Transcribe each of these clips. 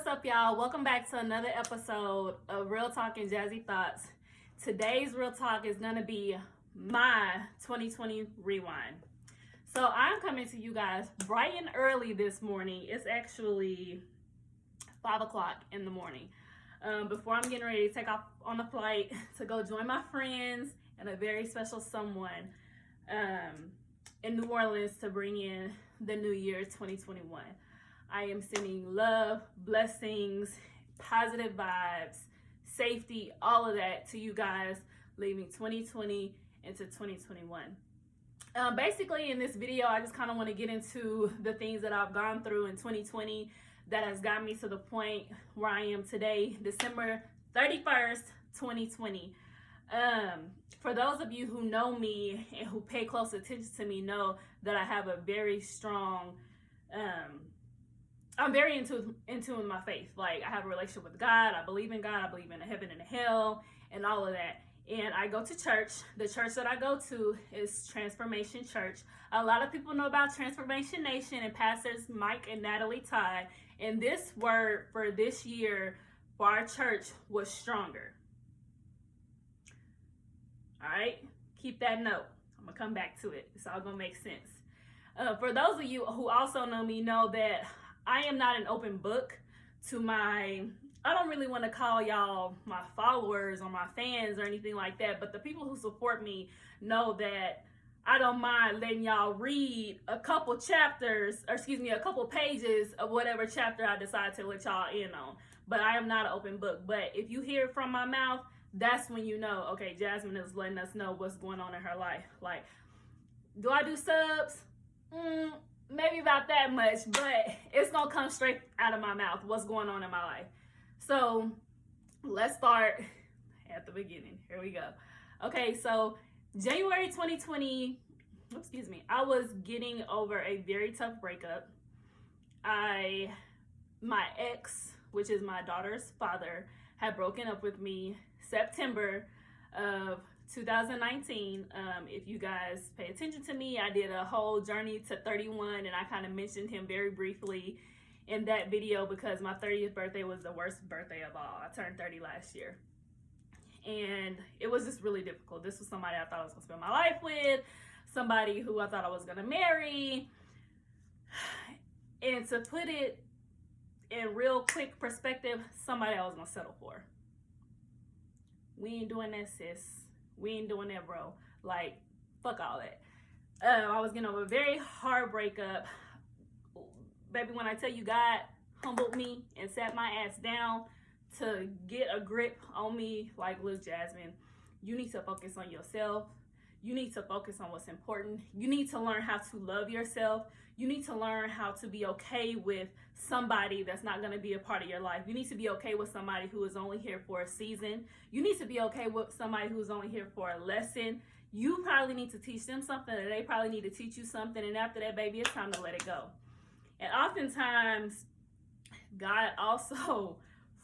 up, y'all? Welcome back to another episode of Real Talk and Jazzy Thoughts. Today's Real Talk is going to be my 2020 rewind. So I'm coming to you guys bright and early this morning. It's actually 5 o'clock in the morning. Before I'm getting ready to take off on a flight to go join my friends and a very special someone in New Orleans to bring in the new year 2021. I am sending love, blessings, positive vibes, safety, all of that to you guys, leaving 2020 into 2021. Basically, in this video, I just kind of want to get into the things that I've gone through in 2020 that has got me to the point where I am today, December 31st, 2020. For those of you who know me and who pay close attention to me know that I have a very strong, I'm very into my faith. Like, I have a relationship with God. I believe in God. I believe in a heaven and a hell and all of that. And I go to church. The church that I go to is Transformation Church. A lot of people know about Transformation Nation and Pastors Mike and Natalie Todd. And this word for this year for our church was stronger. All right? Keep that note. I'm going to come back to it. It's all going to make sense. For those of you who also know me know that I am not an open book to I don't really want to call y'all my followers or my fans or anything like that, but the people who support me know that I don't mind letting y'all read a couple pages of whatever chapter I decide to let y'all in on. But I am not an open book. But if you hear from my mouth, that's when you know, okay, Jasmine is letting us know what's going on in her life. Like, do I do subs? Maybe about that much, but it's gonna come straight out of my mouth what's going on in my life. So let's start at the beginning. Here we go. Okay, so January 2020, I was getting over a very tough breakup. My ex, which is my daughter's father, had broken up with me September of 2019. If you guys pay attention to me, I did a whole journey to 31, and I kind of mentioned him very briefly in that video because my 30th birthday was the worst birthday of all. I turned 30 last year, and it was just really difficult. This was somebody I thought I was going to spend my life with, somebody who I thought I was going to marry, and to put it in real quick perspective, somebody I was going to settle for. We ain't doing that, sis. We ain't doing that, bro. Like, fuck all that. I was getting over a very hard breakup. Baby, when I tell you God humbled me and sat my ass down to get a grip on me, like, look, Jasmine, you need to focus on yourself. You need to focus on what's important. You need to learn how to love yourself. You need to learn how to be okay with somebody that's not going to be a part of your life. You need to be okay with somebody who is only here for a season. You need to be okay with somebody who's only here for a lesson. You probably need to teach them something, or they probably need to teach you something. And after that, baby, it's time to let it go. And oftentimes, God also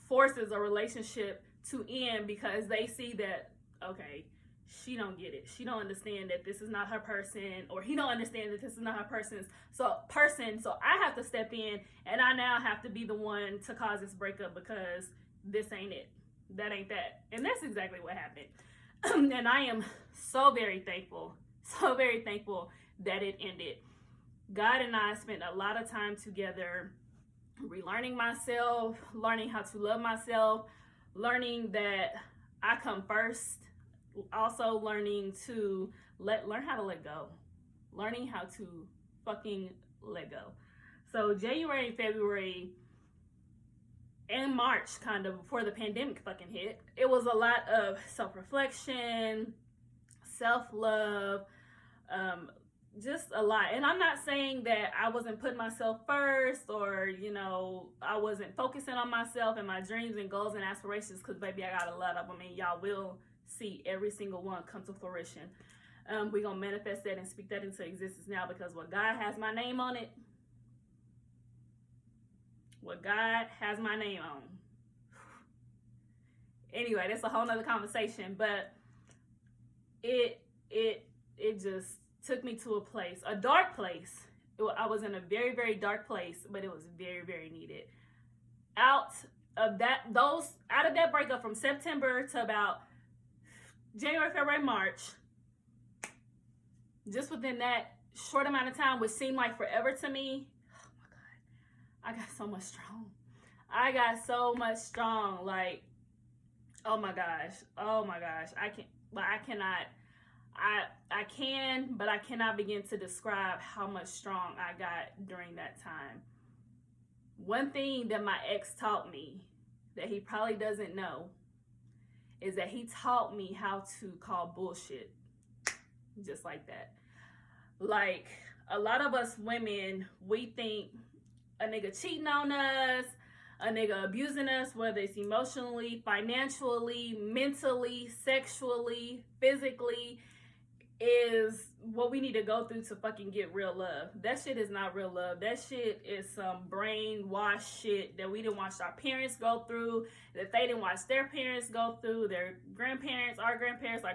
forces a relationship to end because they see that, okay, she don't get it. She don't understand that this is not her person, or he don't understand that this is not her person. So I have to step in, and I now have to be the one to cause this breakup because this ain't it. That ain't that. And that's exactly what happened. And I am so very thankful that it ended. God and I spent a lot of time together relearning myself, learning how to love myself, learning that I come first. Also learning to learn how to let go, learning how to fucking let go. So January and February and March, kind of before the pandemic fucking hit, it was a lot of self-reflection, self-love, just a lot. And I'm not saying that I wasn't putting myself first, or, you know, I wasn't focusing on myself and my dreams and goals and aspirations, because baby, I got a lot of them, and y'all will see every single one come to fruition. We're going to manifest that and speak that into existence now, because what God has my name on it, anyway, that's a whole nother conversation. But it just took me to a dark place. I was in a very, very dark place, but it was very, very needed. out of that breakup from September to about January, February, March, just within that short amount of time, which seemed like forever to me, oh my God, I got so much strong. I got so much strong. Like, oh my gosh. I can, but I cannot begin to describe how much strong I got during that time. One thing that my ex taught me that he probably doesn't know is that he taught me how to call bullshit. Just like that. Like, a lot of us women, we think a nigga cheating on us, a nigga abusing us, whether it's emotionally, financially, mentally, sexually, physically, is what we need to go through to fucking get real love. That shit is not real love. That shit is some brainwashed shit that we didn't watch our parents go through, that they didn't watch their parents go through, their grandparents, our grandparents,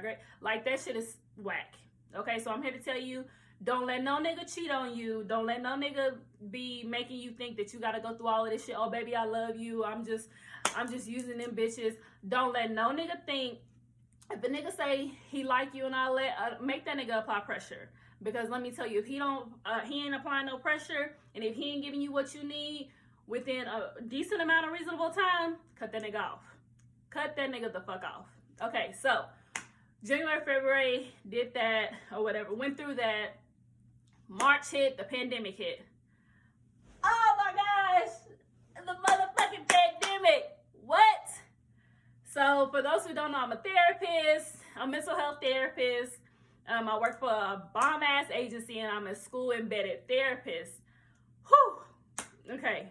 like that shit is whack. Okay, so I'm here to tell you, don't let no nigga cheat on you. Don't let no nigga be making you think that you gotta go through all of this shit. Oh baby, I love you. I'm just using them bitches. Don't let no nigga think, if a nigga say he like you and all that, make that nigga apply pressure. Because let me tell you, if he ain't applying no pressure, and if he ain't giving you what you need within a decent amount of reasonable time, cut that nigga off. Cut that nigga the fuck off. Okay, so January, February, did that or whatever, went through that. March hit, the pandemic hit. Oh my gosh, the motherfucking pandemic. What? So for those who don't know, I'm a therapist, a mental health therapist. I work for a bomb ass agency and I'm a school embedded therapist. Whew. Okay.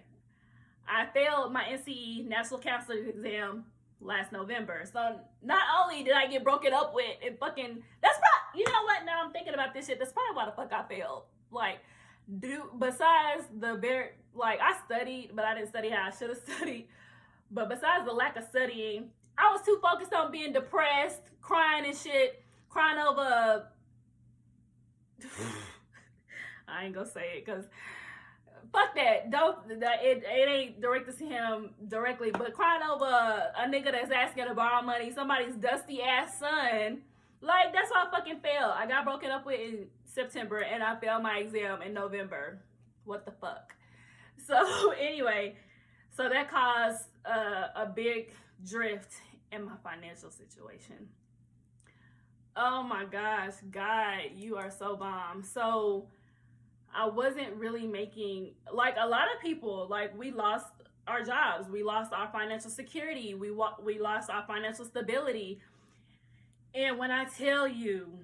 I failed my NCE National Counselor exam last November. So not only did I get broken up with and fucking, that's probably, you know what, now I'm thinking about this shit, that's probably why the fuck I failed. Like, besides I studied, but I didn't study how I should have studied. But besides the lack of studying, I was too focused on being depressed, crying and shit, crying over, I ain't gonna say it, because fuck that. It ain't directed to him directly, but crying over a nigga that's asking to borrow money, somebody's dusty ass son. Like, that's why I fucking failed. I got broken up with in September and I failed my exam in November. What the fuck? So anyway, so that caused a big drift in my financial situation. Oh my gosh, God, you are so bomb. So I wasn't really making, like a lot of people, like we lost our jobs, we lost our financial security, we lost our financial stability. And when I tell you,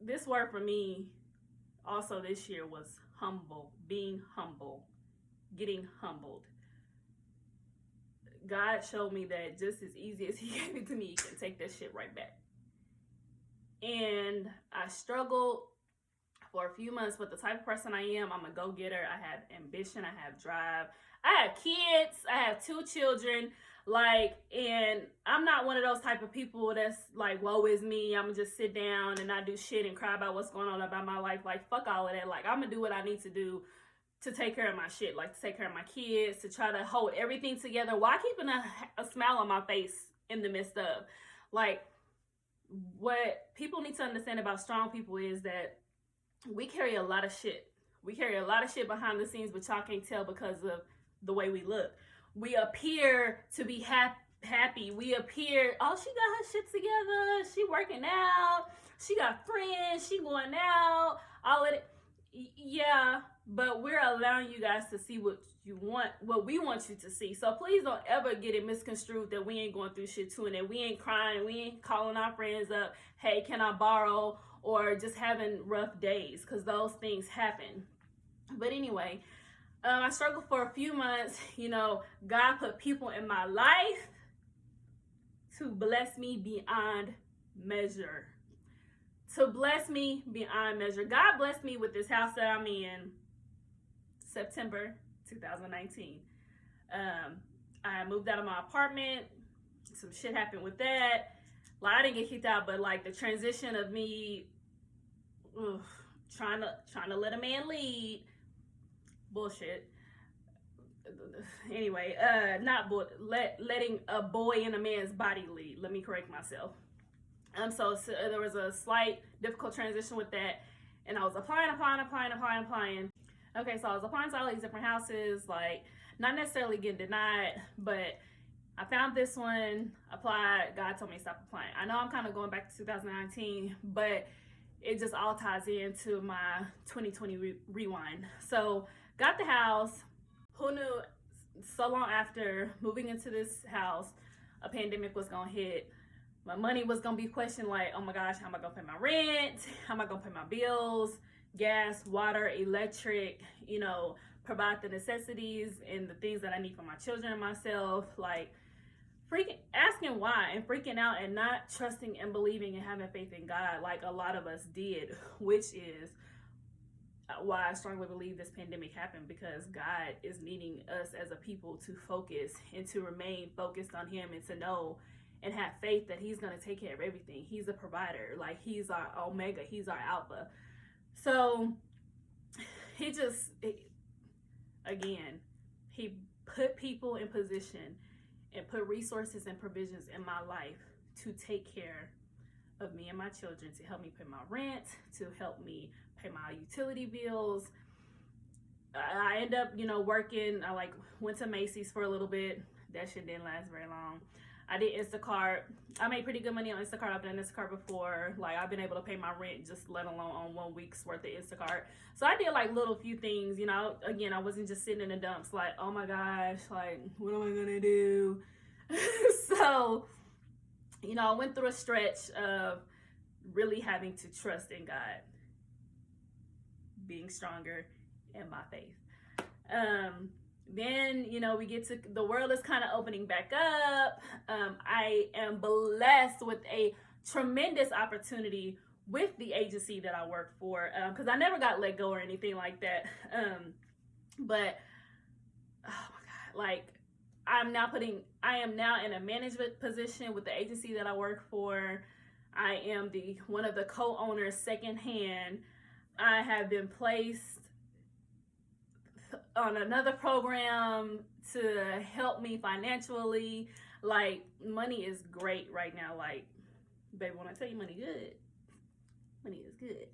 this word for me also this year was humble, being humble, getting humbled. God showed me that just as easy as he gave it to me, he can take that shit right back. And I struggled for a few months, but the type of person I am, I'm a go-getter. I have ambition, I have drive. I have kids, I have 2 children, like, and I'm not one of those type of people that's like, woe is me, I'm gonna just sit down and not do shit and cry about what's going on about my life. Like, fuck all of that. Like, I'm gonna do what I need to do to take care of my shit, like to take care of my kids, to try to hold everything together while keeping a smile on my face in the midst of. Like, what people need to understand about strong people is that we carry a lot of shit. We carry a lot of shit behind the scenes, but y'all can't tell because of the way we look. We appear to be happy. We appear, oh, she got her shit together. She working out. She got friends. She going out. All of it. Yeah, but we're allowing you guys to see what you want, what we want you to see. So please don't ever get it misconstrued that we ain't going through shit too, and that we ain't crying, we ain't calling our friends up, hey, can I borrow, or just having rough days, because those things happen. But anyway, I struggled for a few months. You know, God put people in my life to bless me beyond measure. To bless me beyond measure. God blessed me with this house that I'm in September 2019. I moved out of my apartment. Some shit happened with that. Like, I didn't get kicked out, but like the transition of me trying to let a man lead, bullshit. anyway, not boy, letting a boy in a man's body lead. Let me correct myself. So there was a slight difficult transition with that, and I was applying. Okay, so I was applying to all these different houses, like not necessarily getting denied, but I found this one, applied. God told me to stop applying. I know I'm kind of going back to 2019, but it just all ties into my 2020 rewind. So got the house. Who knew so long after moving into this house, a pandemic was gonna hit. My money was gonna be questioned, like, oh my gosh, how am I gonna pay my rent? How am I gonna pay my bills? Gas, water, electric, you know, provide the necessities and the things that I need for my children and myself. Like, freaking asking why and freaking out and not trusting and believing and having faith in God like a lot of us did, which is why I strongly believe this pandemic happened, because God is needing us as a people to focus and to remain focused on Him and to know and have faith that He's going to take care of everything. He's a provider. Like, He's our Omega. He's our Alpha. So He put people in position and put resources and provisions in my life to take care of me and my children, to help me pay my rent, to help me pay my utility bills. I end up, working. I went to Macy's for a little bit. That shit didn't last very long. I did Instacart. I made pretty good money on Instacart. I've done Instacart before. Like, I've been able to pay my rent, just let alone on 1 week's worth of Instacart. So I did little few things, again, I wasn't just sitting in the dumps like, oh my gosh, like, what am I gonna do? So, I went through a stretch of really having to trust in God, being stronger in my faith. Then, we get to, the world is kind of opening back up. I am blessed with a tremendous opportunity with the agency that I work for, because I never got let go or anything like that. But, oh my God, I am now in a management position with the agency that I work for. I am one of the co-owners secondhand. I have been placed on another program to help me financially. Money is great right now. Baby, when I tell you money good, money is good.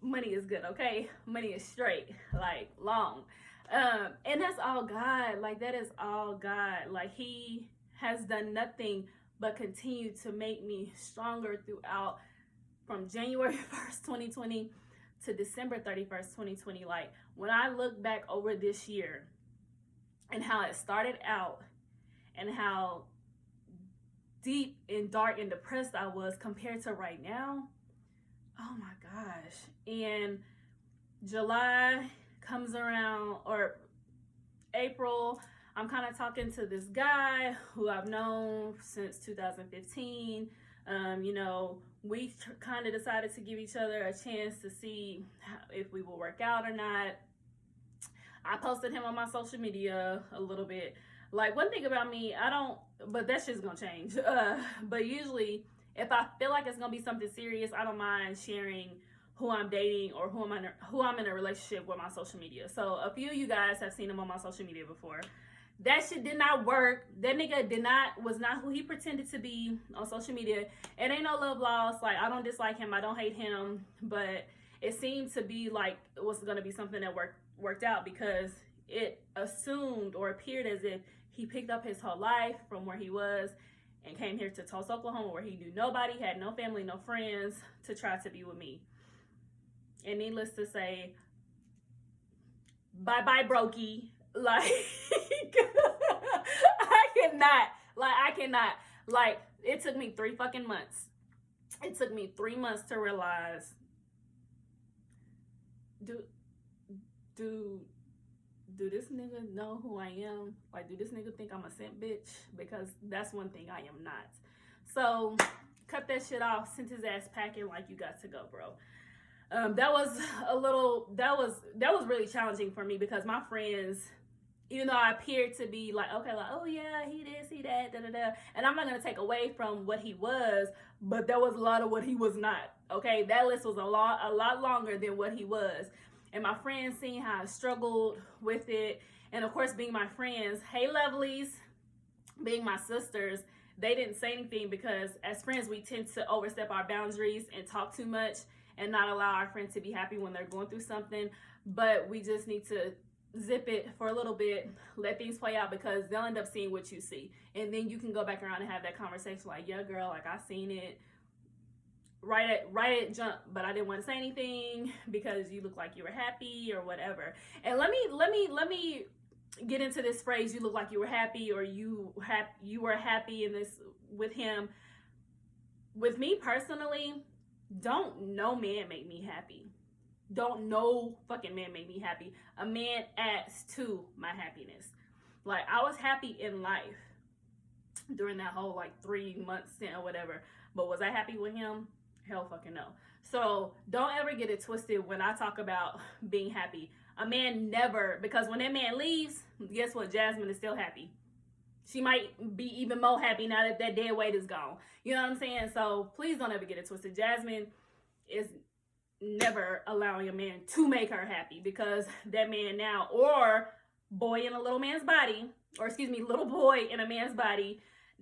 Money is good, okay? Money is straight, long. And that's all God. That is all God. He has done nothing but continue to make me stronger throughout, from January 1st, 2020 to December 31st, 2020. When I look back over this year and how it started out and how deep and dark and depressed I was compared to right now, oh my gosh. And July comes around, or April, I'm kind of talking to this guy who I've known since 2015. We kind of decided to give each other a chance to see if we will work out or not. I posted him on my social media a little bit. One thing about me, but that shit's gonna change. But usually, if I feel like it's gonna be something serious, I don't mind sharing who I'm dating or who I'm in a relationship with my social media. So a few of you guys have seen him on my social media before. That shit did not work. That nigga was not who he pretended to be on social media. It ain't no love lost. I don't dislike him. I don't hate him. But it seemed to be it was going to be something that worked out, because it assumed or appeared as if he picked up his whole life from where he was and came here to Tulsa, Oklahoma, where he knew nobody, had no family, no friends, to try to be with me. And needless to say, bye-bye, brokey. I cannot. It took me 3 fucking months. It took me 3 months to realize, do this nigga know who I am? Do this nigga think I'm a simp bitch? Because that's one thing I am not. So, cut that shit off, sent his ass packing you got to go, bro. That was really challenging for me, because my friends, even though I appeared to be oh yeah, he this, he that, da-da-da. And I'm not going to take away from what he was, but there was a lot of what he was not, okay? That list was a lot longer than what he was. and my friends seeing how I struggled with it, and of course being my friends, hey lovelies, being my sisters, they didn't say anything because as friends we tend to overstep our boundaries and talk too much and not allow our friends to be happy when they're going through something. But we just need to zip it for a little bit, let things play out, because they'll end up seeing what you see, and then you can go back around and have that conversation like, yeah girl, like I seen it right at jump, but I didn't want to say anything because you look like you were happy or whatever. And let me get into this phrase, you look like you were happy, or you were happy in this with him. With me personally, don't no man make me happy. Don't no fucking man make me happy. A man adds to my happiness. Like, I was happy in life during that whole like 3 months stint or whatever, but was I happy with him? Hell fucking no. So don't ever get it twisted when I talk about being happy. A man never, because when that man leaves, guess what? Jasmine is still happy. She might be even more happy now that that dead weight is gone. You know what I'm saying? So please don't ever get it twisted. Jasmine is never allowing a man to make her happy, because that man now, or boy in a little man's body, or excuse me, little boy in a man's body,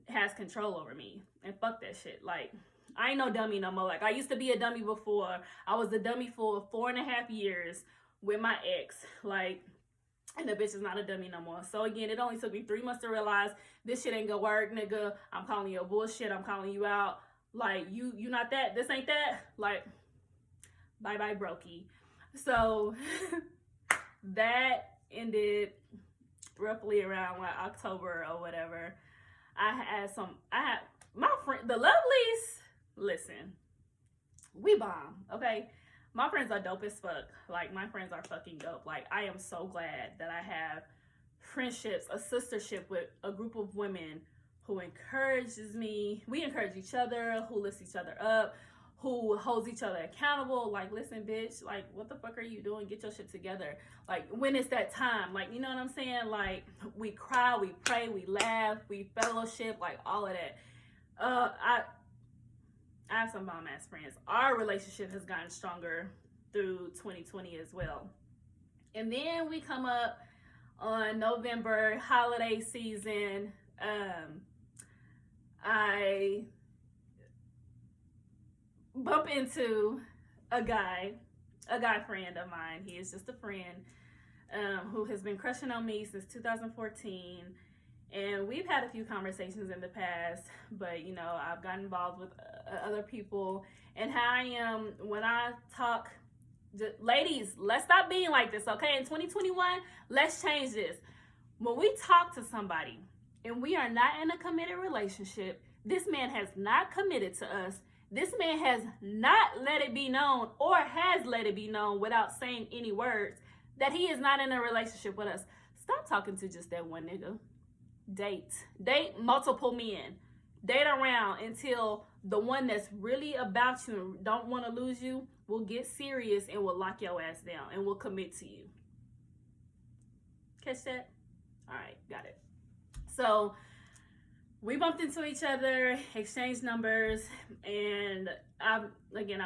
has control over me. And fuck that shit. Like, I ain't no dummy no more. Like, I used to be a dummy before. I was a dummy for 4.5 years with my ex. Like, and the bitch is not a dummy no more. So again, it only took me 3 months to realize this shit ain't gonna work, nigga. I'm calling you a bullshit. I'm calling you out. Like, you not that. This ain't that. Like, bye bye brokey. So that ended roughly around like October or whatever. I had my friend, the lovelies. Listen, we bomb, okay? My friends are dope as fuck. Like, my friends are fucking dope. Like, I am so glad that I have friendships, a sistership with a group of women who encourages me. We encourage each other, who lifts each other up, who holds each other accountable. Like, listen, bitch, like, what the fuck are you doing? Get your shit together. Like, when it's that time, like, you know what I'm saying? Like, we cry, we pray, we laugh, we fellowship, like, all of that. I have some bomb ass friends. Our relationship has gotten stronger through 2020 as well. And then we come up on November, holiday season. I bump into a guy friend of mine. He is just a friend who has been crushing on me since 2014. And we've had a few conversations in the past, but, you know, I've gotten involved with other people. And how I am when I talk, ladies, let's stop being like this, okay? In 2021, let's change this. When we talk to somebody and we are not in a committed relationship, this man has not committed to us. This man has not let it be known, or has let it be known without saying any words, that he is not in a relationship with us. Stop talking to just that one nigga. Date multiple men. Date around until the one that's really about you and don't want to lose you will get serious and will lock your ass down and will commit to you. Catch that? All right, got it. So we bumped into each other, exchanged numbers, and I've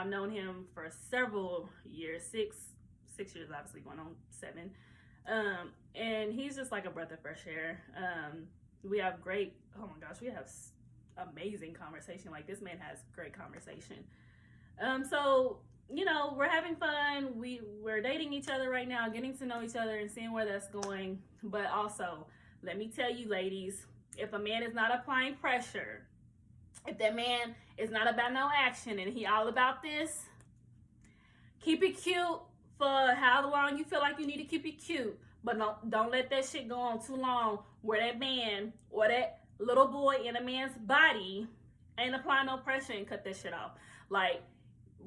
known him for several years, six years, obviously going on 7. And he's just like a breath of fresh air. We have we have amazing conversation. Like, this man has great conversation. So, you know, we're having fun. We're dating each other right now, getting to know each other and seeing where that's going. But also, let me tell you, ladies, if a man is not applying pressure, if that man is not about no action and he all about this, keep it cute for however long you feel like you need to keep it cute. But don't let that shit go on too long where that man or that little boy in a man's body ain't applying no pressure and cut that shit off. Like,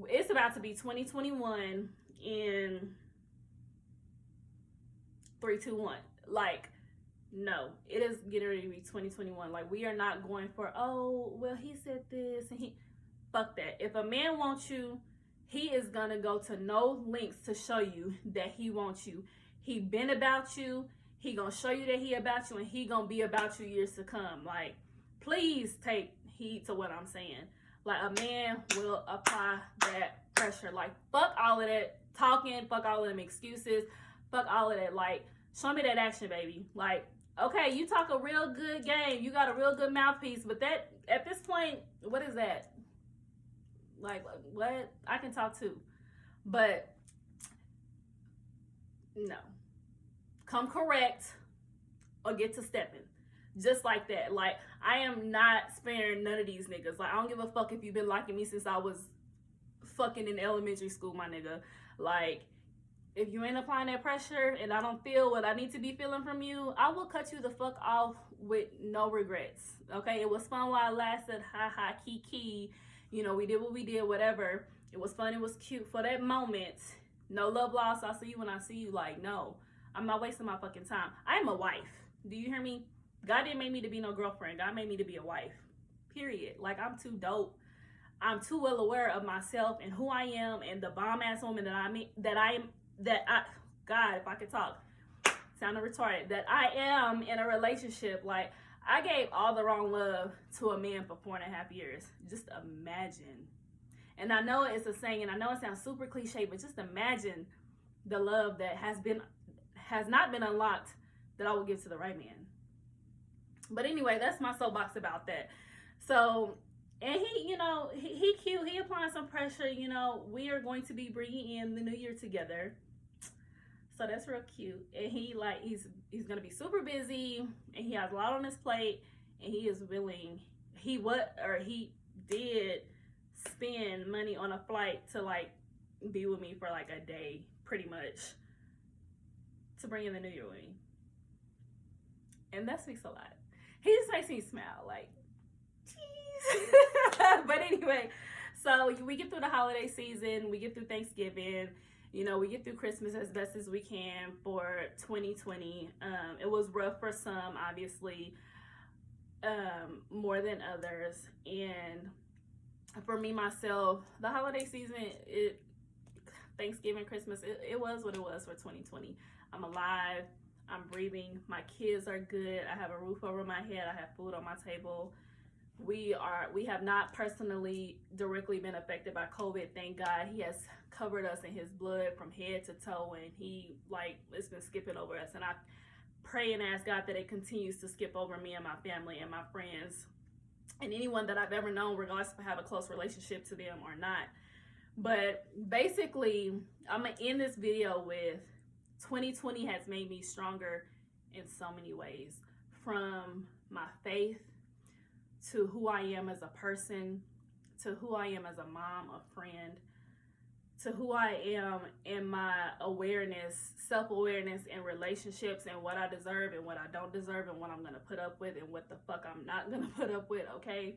it's about to be 2021 in 3, 2, 1. Like, no, it is getting ready to be 2021. Like, we are not going for, oh, well, he said this and he, fuck that. If a man wants you, he is gonna go to no lengths to show you that he wants you. He been about you. He gonna show you that he about you, and he gonna be about you years to come. Like, please take heed to what I'm saying. Like, a man will apply that pressure. Like, fuck all of that talking, fuck all of them excuses, fuck all of that. Like, show me that action, baby. Like, okay, you talk a real good game, you got a real good mouthpiece, but that, at this point, what is that? Like, what? I can talk too, but no. Come correct or get to stepping. Just like that. Like, I am not sparing none of these niggas. Like, I don't give a fuck if you've been liking me since I was fucking in elementary school, my nigga. Like, if you ain't applying that pressure and I don't feel what I need to be feeling from you, I will cut you the fuck off with no regrets. Okay? It was fun while it lasted. Ha ha, kiki. You know, we did what we did, whatever. It was fun. It was cute for that moment. No love lost. I'll see you when I see you. Like, no. I'm not wasting my fucking time. I am a wife. Do you hear me? God didn't make me to be no girlfriend. God made me to be a wife. Period. Like, I'm too dope. I'm too well aware of myself and who I am and the bomb ass woman God, if I could talk, sounded retarded, that I am in a relationship. Like, I gave all the wrong love to a man for 4.5 years. Just imagine. And I know it's a saying, and I know it sounds super cliche, but just imagine the love that has not been unlocked that I will give to the right man. But anyway, that's my soapbox about that. So, and he, you know, he cute. He applying some pressure. You know, we are going to be bringing in the new year together. So that's real cute. And he, like, he's going to be super busy, and he has a lot on his plate, and he is willing, he did spend money on a flight to, like, be with me for like a day, pretty much, to bring in the new year with me. And that speaks a lot. He just makes me smile, like, jeez. But anyway, so we get through the holiday season, we get through Thanksgiving, you know, we get through Christmas as best as we can for 2020. It was rough for some, obviously, more than others. And for me, myself, the holiday season, Thanksgiving, Christmas, it was what it was for 2020. I'm alive. I'm breathing. My kids are good. I have a roof over my head. I have food on my table. We have not personally directly been affected by COVID. Thank God. He has covered us in his blood from head to toe, and he, like, it's been skipping over us. And I pray and ask God that it continues to skip over me and my family and my friends and anyone that I've ever known, regardless if I have a close relationship to them or not. But basically, I'm going to end this video with 2020 has made me stronger in so many ways. From my faith, to who I am as a person, to who I am as a mom, a friend, to who I am in my awareness, self-awareness in relationships, and what I deserve and what I don't deserve, and what I'm going to put up with and what the fuck I'm not going to put up with, okay?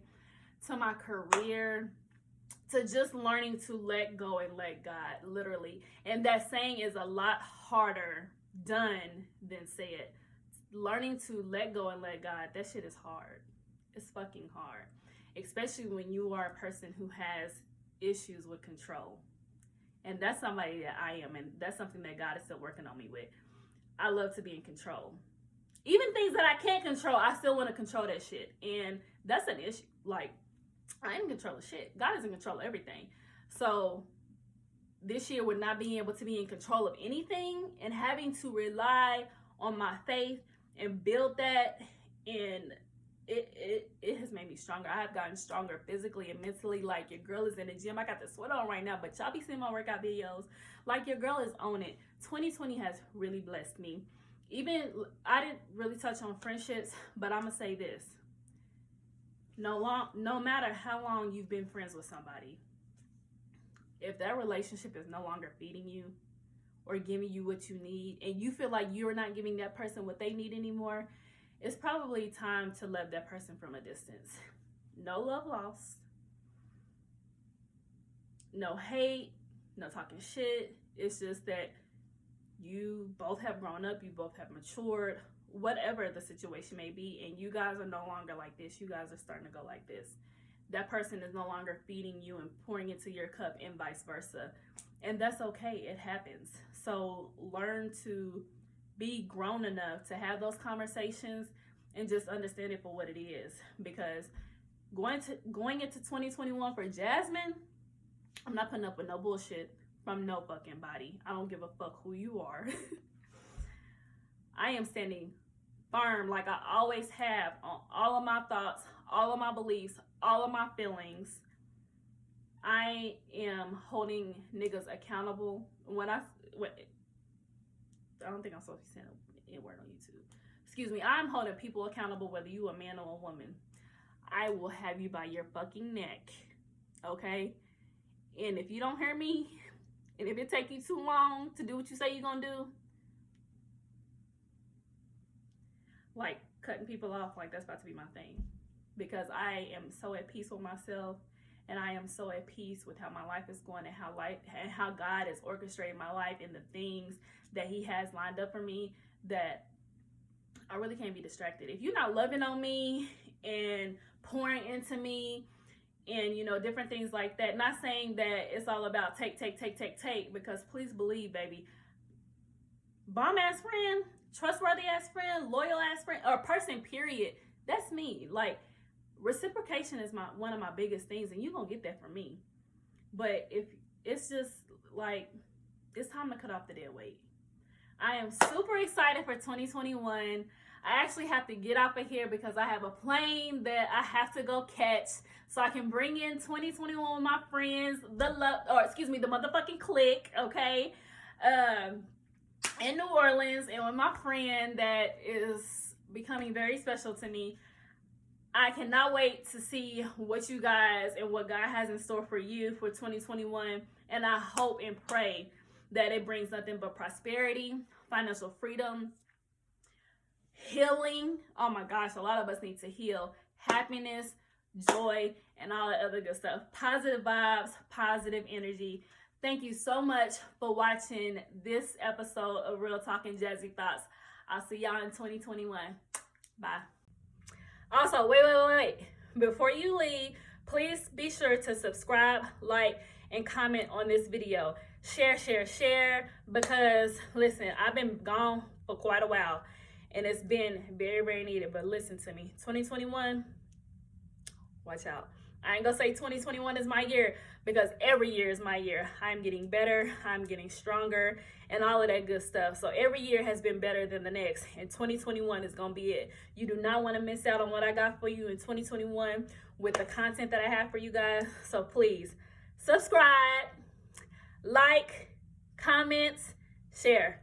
To my career, to just learning to let go and let God, literally. And that saying is a lot harder done than said. Learning to let go and let God, that shit is hard. It's fucking hard. Especially when you are a person who has issues with control. And that's somebody that I am, and that's something that God is still working on me with. I love to be in control. Even things that I can't control, I still want to control that shit. And that's an issue. Like, I ain't in control of shit. God is in control of everything. So this year, with not being able to be in control of anything and having to rely on my faith and build that, and it has made me stronger. I have gotten stronger physically and mentally. Like, your girl is in the gym. I got the sweat on right now, but y'all be seeing my workout videos. Like, your girl is on it. 2020 has really blessed me. Even, I didn't really touch on friendships, but I'm going to say this. No matter how long you've been friends with somebody, if that relationship is no longer feeding you or giving you what you need, and you feel like you're not giving that person what they need anymore, it's probably time to love that person from a distance. No love lost. No hate. No talking shit. It's just that you both have grown up. You both have matured. Whatever the situation may be, and you guys are no longer like this. You guys are starting to go like this. That person is no longer feeding you and pouring into your cup, and vice versa. And that's okay. It happens. So learn to be grown enough to have those conversations and just understand it for what it is. Because going into 2021 for Jasmine, I'm not putting up with no bullshit from no fucking body. I don't give a fuck who you are. I am standing firm like I always have on all of my thoughts, all of my beliefs, all of my feelings. I am holding niggas accountable. I don't think I'm supposed to be saying a word on YouTube. Excuse me. I'm holding people accountable, whether you a man or a woman. I will have you by your fucking neck, okay? And if you don't hear me, and if it take you too long to do what you say you're gonna do, like cutting people off, like that's about to be my thing. Because I am so at peace with myself, and I am so at peace with how my life is going, and how God is orchestrating my life and the things that He has lined up for me, that I really can't be distracted. If you're not loving on me and pouring into me and, you know, different things like that, not saying that it's all about take, because please believe, baby, bomb ass friend, trustworthy ass friend, loyal ass friend, or person, period, that's me. Like, reciprocation is one of my biggest things, and you're gonna get that from me. But if it's just like, it's time to cut off the dead weight. I am super excited for 2021. I actually have to get out of here because I have a plane that I have to go catch so I can bring in 2021 with my friends, the motherfucking clique, okay? In New Orleans, and with my friend that is becoming very special to me. I cannot wait to see what you guys and what God has in store for you for 2021. And I hope and pray that it brings nothing but prosperity, financial freedom, healing. Oh my gosh, a lot of us need to heal. Happiness, joy, and all that other good stuff. Positive vibes, positive energy. Thank you so much for watching this episode of Real Talking Jazzy Thoughts. I'll see y'all in 2021. Bye. Also, wait. Before you leave, please be sure to subscribe, like, and comment on this video. Share, because, listen, I've been gone for quite a while, and it's been very, very needed. But listen to me, 2021, watch out. I ain't gonna say 2021 is my year, because every year is my year. I'm getting better, I'm getting stronger, and all of that good stuff. So every year has been better than the next, and 2021 is gonna be it. You do not want to miss out on what I got for you in 2021 with the content that I have for you guys. So please subscribe, like, comment, share.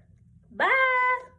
Bye.